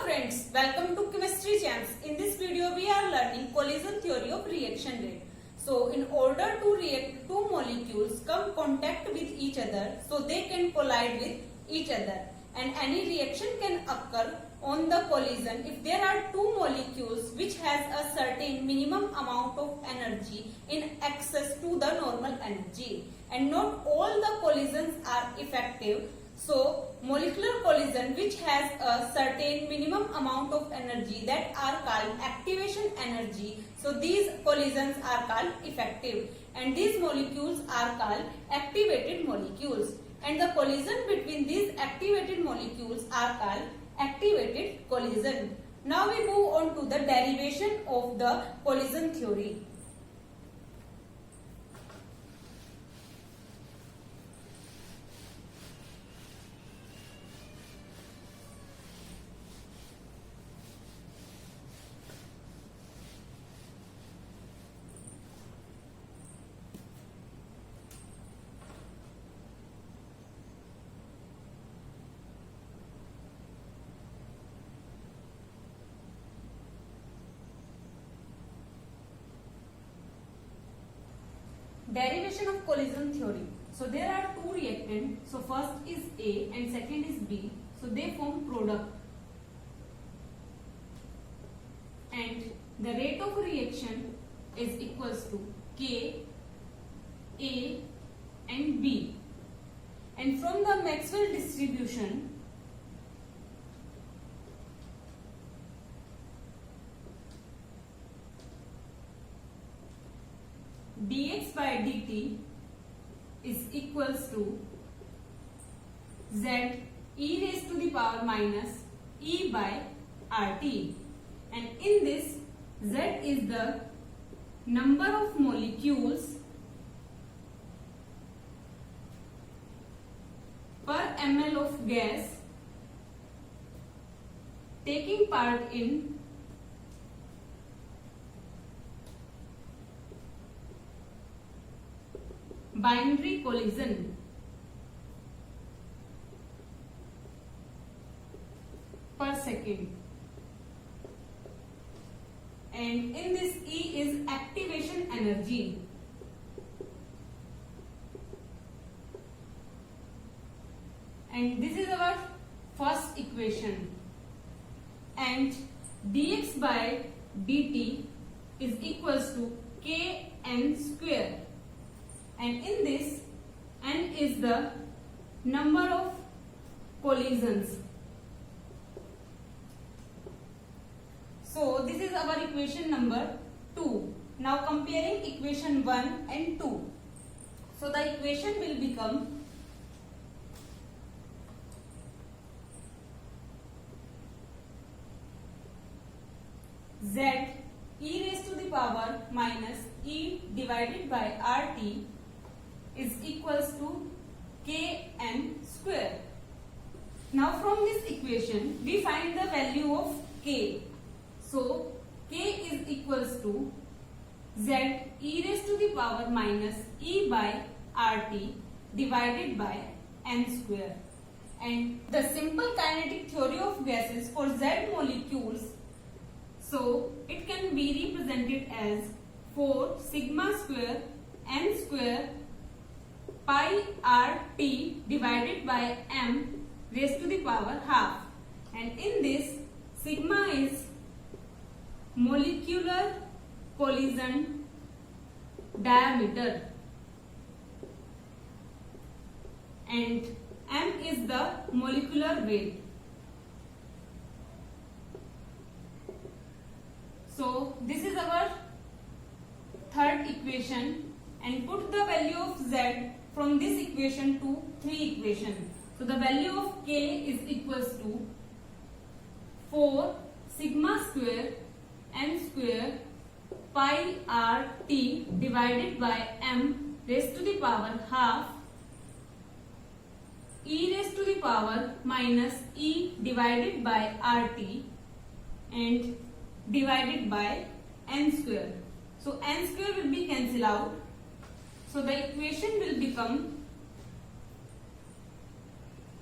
friends, welcome to Chemistry Champs. In this video, we are learning collision theory of reaction rate. So, in order to react, two molecules come contact with each other, so they can collide with each other. And any reaction can occur on the collision if there are two molecules which has a certain minimum amount of energy in excess to the normal energy. And not all the collisions are effective. So, molecular collision which has a certain minimum amount of energy that are called activation energy. So, these collisions are called effective and these molecules are called activated molecules. And the collision between these activated molecules are called activated collision. Now we move on to the derivation of the collision theory. Derivation of collision theory. So there are two reactants. So first is A and second is B. So they form product. And the rate of reaction is equals to K, A and B. And from the Maxwell distribution, dx by dt is equals to z e raised to the power minus e by rt, and in this z is the number of molecules per ml of gas taking part in binary collision per second, and in this E is activation energy, and this is our first equation, and dx by dt is equals to kn square. And in this, n is the number of collisions. So this is our equation number 2. Now comparing equation 1 and 2. So the equation will become z e raised to the power minus e divided by rt is equals to kn square. Now from this equation we find the value of k. So k is equals to z e raised to the power minus e by rt divided by n square. And the simple kinetic theory of gases for z molecules, so it can be represented as 4 sigma square n square pi rt divided by m raised to the power half, and in this sigma is molecular collision diameter and m is the molecular weight. So this is our third equation, and put the value of z from this equation to 3 equation. So the value of k is equals to 4 sigma square n square pi rt divided by m raised to the power half e raised to the power minus e divided by rt and divided by n square. So n square will be cancelled out. So the equation will become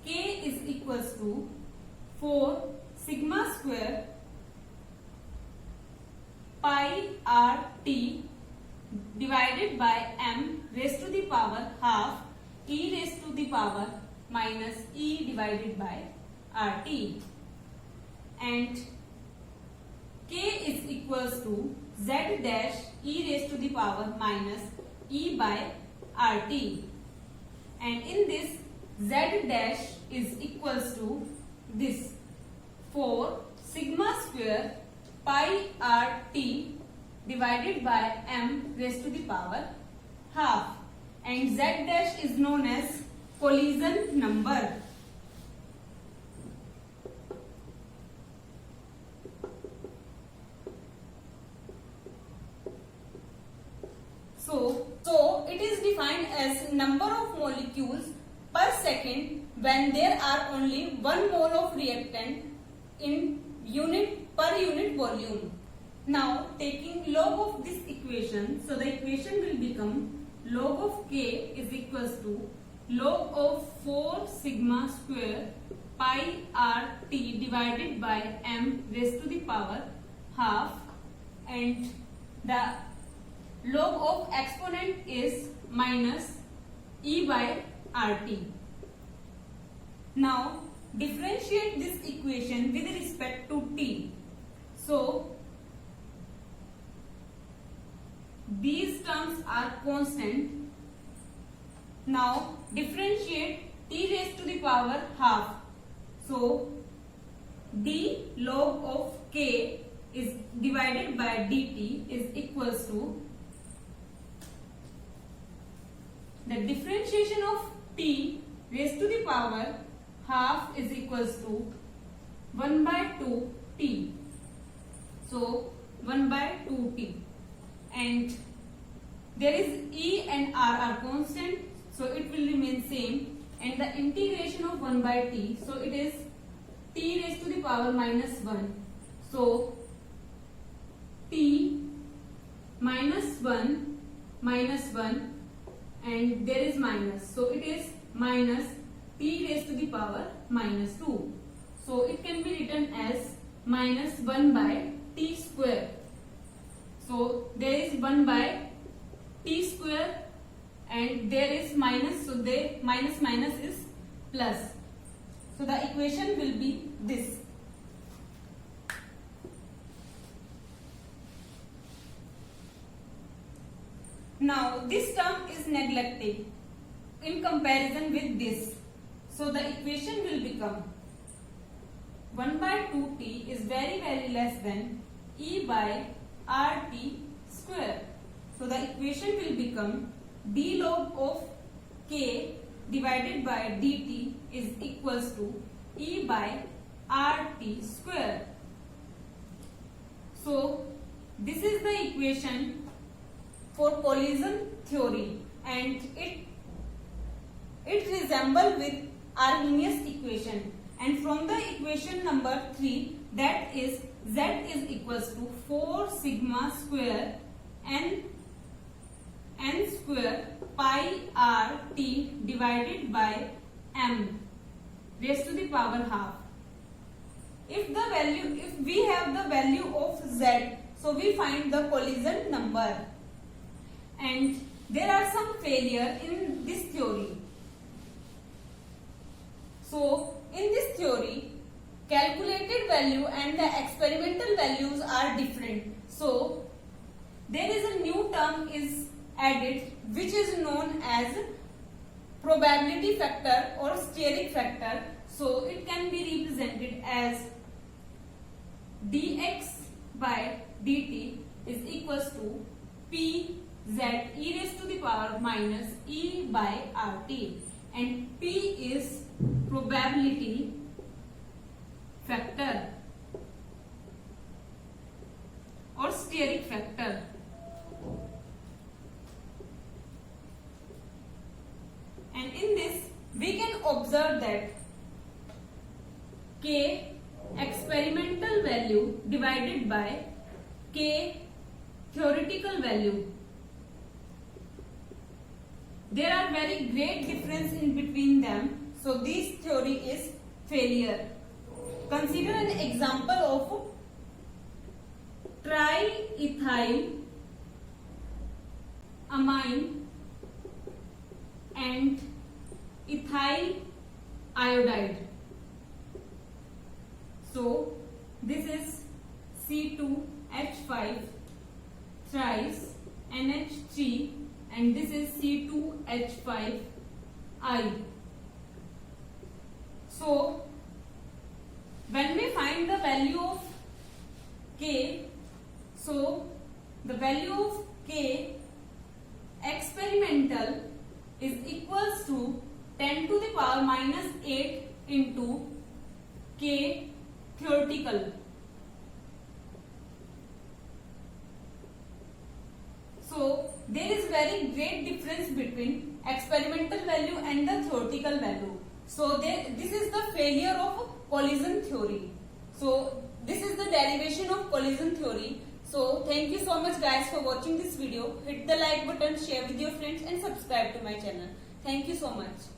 K is equals to 4 sigma square pi RT divided by m raised to the power half e raised to the power minus e divided by RT, and k is equals to z dash e raised to the power minus e by RT, and in this z dash is equals to this 4 sigma square pi RT divided by m raised to the power half, and z dash is known as collision number. So it is defined as number of molecules per second when there are only 1 mole of reactant in per unit volume. Now taking log of this equation, so the equation will become log of k is equals to log of 4 sigma square pi RT divided by m raised to the power half, and the log of exponent is minus e by RT. Now differentiate this equation with respect to t. So these terms are constant. Now differentiate t raised to the power half. So d log of k is divided by dt is equals to the differentiation of t raised to the power half is equals to 1 by 2 t. So 1 by 2 t, and there is e and r are constant, so it will remain same, and the integration of 1 by t, so it is t raised to the power minus 1. So t minus 1 and there is minus, so it is minus t raised to the power minus 2. So it can be written as minus 1 by t square. So there is 1 by t square and there is minus, so the minus is plus. So the equation will be this. Now this term is neglected in comparison with this. So the equation will become 1 by 2t is very less than e by RT square. So the equation will become d log of k divided by dt is equals to e by RT square. So this is the equation for collision theory, and it resembles with Arrhenius equation, and from the equation number 3, that is z is equals to 4 sigma square n square pi RT divided by m raised to the power half. If we have the value of z, so we find the collision number, and there are some failure in this theory. So in this theory, calculated value and the experimental values are different. So there is a new term is added which is known as probability factor or steric factor. So it can be represented as dx by dt is equals to p z e raised to the power minus e by RT, and p is probability factor or steric factor. And in this we can observe that k experimental value divided by k theoretical value, there are very great difference in between them. So this theory is failure. consider an example of triethyl amine and ethyl iodide. So this is C2H5 thrice NH3 and this is C2H5I. So when we find the value of K, so the value of K experimental is equals to 10 to the power minus 8 into K theoretical. So there is very great difference between experimental value and the theoretical value. So this is the failure of collision theory. So this is the derivation of collision theory. So thank you so much guys for watching this video. Hit the like button, share with your friends and subscribe to my channel. Thank you so much.